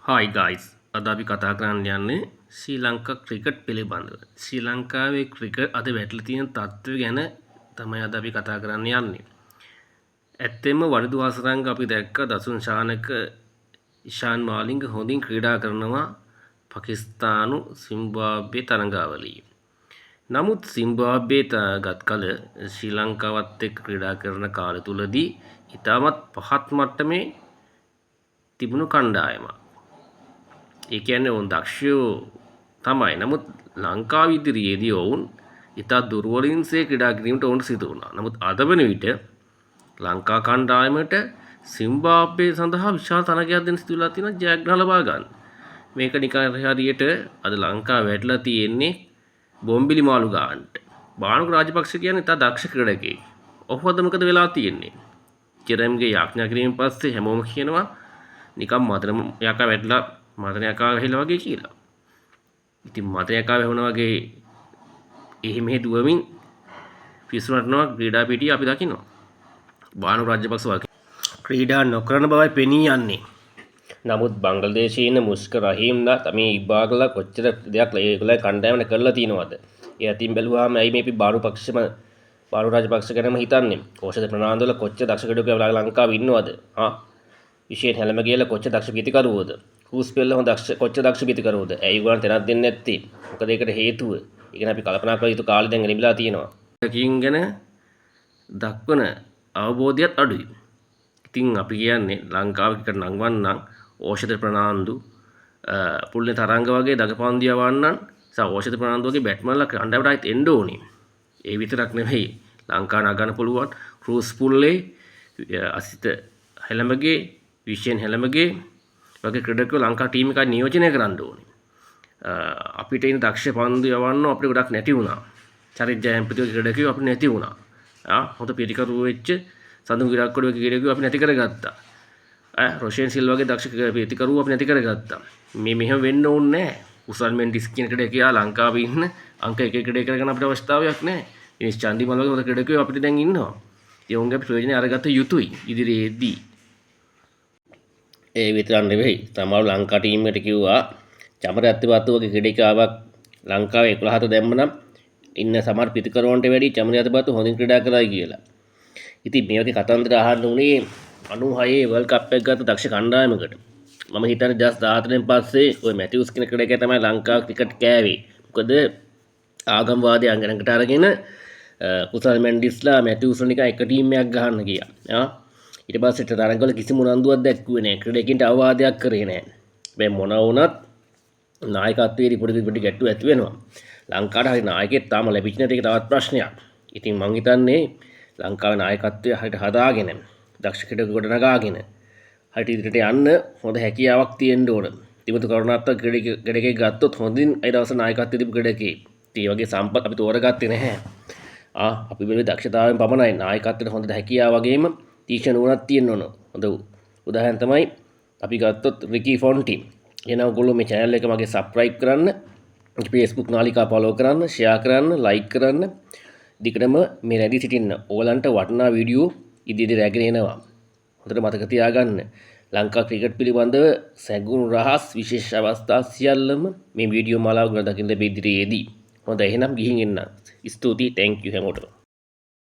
Hi guys. අද අපි කතා කරන්න යන්නේ ශ්‍රී ලංකා ක්‍රිකට් පිළිබඳව. ශ්‍රී ලංකාවේ ක්‍රිකට් අද වැටලා තියෙන තත්ත්වය ගැන තමයි අද අපි කතා කරන්න යන්නේ. ඇත්තෙන්ම වනිදු හසරංග අපි දැක්ක දසුන් ශානක ඉෂාන් මාලිංග හොඳින් ක්‍රීඩා කරනවා පාකිස්තානු සිම්බාබ්වේ තරඟාවලියේ. නමුත් සිම්බාබ්වේ ගත් කල ශ්‍රී ලංකාවත් එක්ක ක්‍රීඩා කරන කාලය තුලදී ඉතාමත් පහත් මට්ටමේ තිබුණු කණ්ඩායමක්. ඒ කියන්නේ ඔවුන් දක්ෂයෝ තමයි. නමුත් ලංකාව ඉදිරියේදී ඔවුන් ඉතා දුර්වලින්සේ ක්‍රීඩා කිරීමට ඔවුන්ට සිදු වුණා. නමුත් අද වන විට ලංකා කණ්ඩායමට සිම්බාබ්වේ සඳහා විශාල තරගයක් දෙන්න සිදු වෙලා තියෙනවා ජයග්‍රහණ ලබා ගන්න. මේක නිකන් හරියට අද ලංකාව වැටලා තියෙන්නේ බොම්බිලි මාළු ගන්නට. බානුක රාජපක්ෂ කියන්නේ ඉතා දක්ෂ ක්‍රීඩකයෙක්. ඔහු අද මොකද වෙලා තියෙන්නේ? චිරම්ගේ යාඥා කිරීමෙන් පස්සේ හැමෝම කියනවා නිකන් මදන යකා වැටලා මදන යකා ගහලා වගේ කියලා. ඉතින් මදන යකා වැහුණා වගේ එහෙ මෙහෙ දුවමින් පිස්සුනටනවා ක්‍රීඩා පිටිය අපි දකිනවා. බානු රාජපක්ෂ වගේ ක්‍රීඩා නොකරන බවයි පෙනී යන්නේ. නමුත් බංග්ලාදේශයේ ඉන්න මුස්ක රහීම්ලා තමයි ඉබාගලා කොච්චර දෙයක් ඒගොල්ලෝ කණ්ඩායමන කරලා තියෙනවද? ඒ අතින් බැලුවාම ඇයි මේ අපි බානු රාජපක්ෂ ගැනම හිතන්නේ? ඕෂධ ප්‍රනාන්දුවල කොච්චර දක්ෂ ක්‍රීඩකයෝ ලංකාවේ ඉන්නවද? විශේෂ හැලම ගියලා කොච්චර දක්ෂ පිටිකරුවෝද? හූස් පෙල්ල හොඳ කොච්චර දක්ෂ පිටිකරුවෝද? ඇයි ඒගොල්ලන් තැනක් දෙන්නේ නැත්තේ? මොකද ඒකට හේතුව? ඒ ගැන අපි කල්පනා කළ යුතු කාලය දැන් ලැබිලා තියෙනවා. ටීම් ගැන දක්වන අවබෝධයත් අඩුයි. ඉතින් අපි කියන්නේ ලංකාව ක්‍රිකට් නංවන්නම් ඕෂධ ප්‍රනාන්දු පුල්නේ තරංග වගේ දගපන්දිය වන්නන් ඕෂධ ප්‍රනාන්දු වගේ බැට්මන්ලා කණ්ඩායමට ආයිත් එන්න ඕනේ. ඒ විතරක් නෙවෙයි ලංකා නගන්න පුළුවන් ක්‍රූස් පුල්ලේ අසිත හැලමගේ විෂයන් හැලමගේ වගේ ක්‍රීඩකයෝ ලංකා ටීම් එකයි නියෝජනය කරන්න ඕනේ. අපිට ඉන්න දක්ෂ පන්දු යවන්න අපිට ගොඩක් නැති වුණා. චරිත් ජයන්පති වගේ ක්‍රීඩකයෝ අපිට නැති වුණා. හොඳ පිටිකරුවෝ වෙච්ච සඳුන් විරාක්කොඩ වගේ ක්‍රීඩකයෝ අපි නැති කරගත්තා. රොෂෙන් සිල්වා වගේ දක්ෂ පිටිකරුවෝ අපි නැති කරගත්තා. මේ මෙහෙම වෙන්න ඕනේ නැහැ. උසල් මෙන්ඩිස් කියන ක්‍රීඩකයා ලංකාවේ ඉන්න අංක 1 ක්‍රීඩකයෙක් කරගෙන අපිට අවස්ථාවක් නැහැ. ඉනිස් චන්දිමල් වගේ හොඳ ක්‍රීඩකයෝ අපිට දැන් ඉන්නවා. ඒ උන්ගේ අපි ප්‍රයෝජන අරගත්ත යුතුයි ඉදිරියේදී. ඒ විතරක් නෙවෙයි සමහර ලංකා ටීම් එකට කිව්වා චමර අත්තිපත්තු වගේ ක්‍රීඩිකාවක් ලංකාවේ 11ට දැම්මනම් ඉන්න සමහර පිටිකරුවන්ට වැඩි චමර අත්තිපත්තු හොඳින් ක්‍රීඩා කරයි කියලා. ඉතින් මේ වගේ කතන්දර අහන්න උනේ 96 වර්ල්ඩ් කප් එක ගත්ත දක්ෂ කණ්ඩායමකට. මම හිතන්නේ 2014න් පස්සේ ওই මැතිව්ස් කියන ක්‍රීඩකයා තමයි ලංකාව ක්‍රිකට් කෑවේ. මොකද ආගම්වාදී අංගනකට අරගෙන කුසල් මෙන්ඩිස්ලා මැතිව්ස් නිකන් එක ටීම් එකක් ගහන්න ගියා. ඊට පස්සේ තරඟවල කිසිම උනන්දුවක් දැක්ුවේ නැහැ. ක්‍රීඩකින්ට අවවාදයක් කරේ නැහැ. මේ මොන වුණත් නායකත්වයේ පොඩි ගැට්ටු ඇති වෙනවා. ලංකාවට හරි නායකයෙක් තාම ලැබිච්ච නැති එක තවත් ප්‍රශ්නයක්. ඉතින් මං හිතන්නේ ලංකාවේ නායකත්වය හරියට හදාගෙන දක්ෂ ක්‍රීඩක ගොඩනගාගෙන හරියට ඉදිරියට යන්න හොඳ හැකියාවක් තියෙන්න ඕන. තිබුණු කරුණාත්මක ක්‍රීඩකයෙක් ගත්තොත් හොඳින් ඒ දවස් නායකත්වයේ තිබු ක්‍රීඩකයෙක්. ඒ වගේ සම්පත් අපි තෝරගත්තේ නැහැ. අපි බැලුවේ දක්ෂතාවයෙන් පමණයි. නායකත්වයට හොඳ හැකියාව වගේම තීක්ෂණ නුවණක් තියෙන්න ඕන. හොඳ උදාහරණ තමයි අපි ගත්තොත් රිකි ෆොන්ටි. එනවා ඔයගොල්ලෝ මේ channel එක මගේ subscribe කරන්න, Facebook නාලිකාව follow කරන්න, share කරන්න, like කරන්න. දිගටම මේ රැඳී සිටින්න. ඕගලන්ට වටිනා වීඩියෝ ඉදිරියට රැගෙන එනවා. හොඳට මතක තියාගන්න. ලංකා ක්‍රිකට් පිළිබඳව සැඟුණු රහස් විශේෂ අවස්ථා සියල්ලම මේ වීඩියෝ මාලාව ගොඩ දකින්න ලැබෙ ඉදිරියේදී. හොඳයි එහෙනම් ගිහින් එන්න. ස්තුතියි. thank you හැමෝටම.